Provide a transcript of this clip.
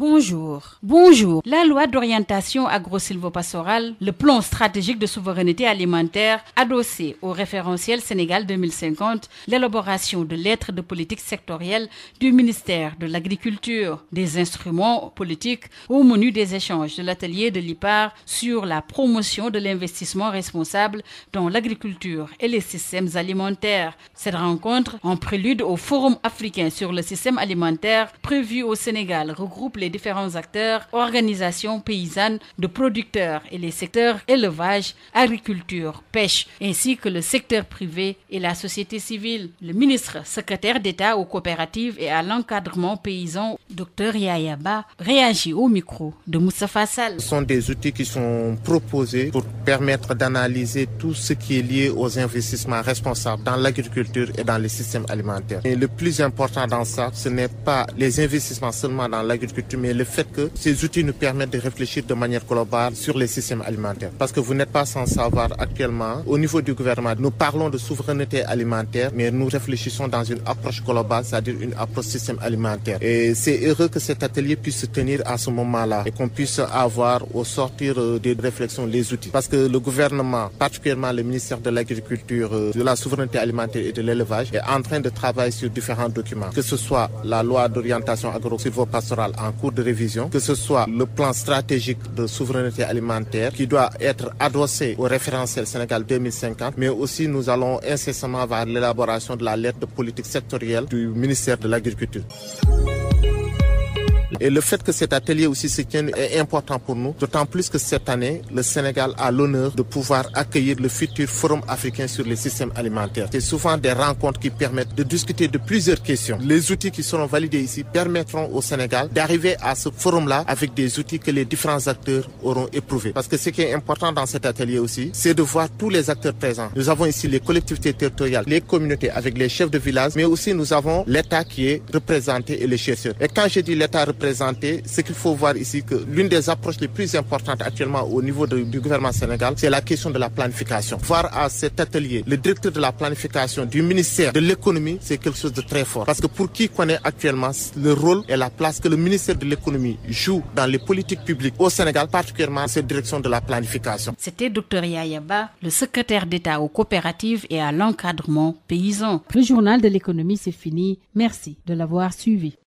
Bonjour. La loi d'orientation agro-silvopastorale, le plan stratégique de souveraineté alimentaire adossé au référentiel Sénégal 2050, l'élaboration de lettres de politique sectorielle du ministère de l'Agriculture, des instruments politiques au menu des échanges de l'atelier de l'IPAR sur la promotion de l'investissement responsable dans l'agriculture et les systèmes alimentaires. Cette rencontre, en prélude au Forum africain sur le système alimentaire prévu au Sénégal, regroupe les différents acteurs, organisations paysannes de producteurs et les secteurs élevage, agriculture, pêche, ainsi que le secteur privé et la société civile. Le ministre secrétaire d'État aux coopératives et à l'encadrement paysan, Dr Yaya Ba, réagit au micro de Moustapha Sall. Ce sont des outils qui sont proposés pour permettre d'analyser tout ce qui est lié aux investissements responsables dans l'agriculture et dans les systèmes alimentaires. Et le plus important dans ça, ce n'est pas les investissements seulement dans l'agriculture, mais le fait que ces outils nous permettent de réfléchir de manière globale sur les systèmes alimentaires. Parce que vous n'êtes pas sans savoir actuellement, au niveau du gouvernement, nous parlons de souveraineté alimentaire, mais nous réfléchissons dans une approche globale, c'est-à-dire une approche système alimentaire. Et c'est heureux que cet atelier puisse se tenir à ce moment-là et qu'on puisse avoir au sortir des réflexions les outils. Parce que le gouvernement, particulièrement le ministère de l'Agriculture, de la souveraineté alimentaire et de l'élevage, est en train de travailler sur différents documents, que ce soit la loi d'orientation agro-silvopastorale en cours de révision, que ce soit le plan stratégique de souveraineté alimentaire qui doit être adossé au référentiel Sénégal 2050, mais aussi nous allons incessamment vers l'élaboration de la lettre de politique sectorielle du ministère de l'Agriculture. Et le fait que cet atelier aussi se tienne est important pour nous, d'autant plus que cette année, le Sénégal a l'honneur de pouvoir accueillir le futur Forum africain sur les systèmes alimentaires. C'est souvent des rencontres qui permettent de discuter de plusieurs questions. Les outils qui seront validés ici permettront au Sénégal d'arriver à ce forum-là avec des outils que les différents acteurs auront éprouvés. Parce que ce qui est important dans cet atelier aussi, c'est de voir tous les acteurs présents. Nous avons ici les collectivités territoriales, les communautés avec les chefs de village, mais aussi nous avons l'État qui est représenté et les chercheurs. Et quand je dis l'État représenté, ce qu'il faut voir ici, que l'une des approches les plus importantes actuellement au niveau du gouvernement sénégal, c'est la question de la planification. Voir à cet atelier le directeur de la planification du ministère de l'économie, c'est quelque chose de très fort. Parce que pour qui connaît actuellement le rôle et la place que le ministère de l'économie joue dans les politiques publiques au Sénégal, particulièrement cette direction de la planification. C'était Dr Yaya Ba, le secrétaire d'État aux coopératives et à l'encadrement paysan. Le journal de l'économie, c'est fini. Merci de l'avoir suivi.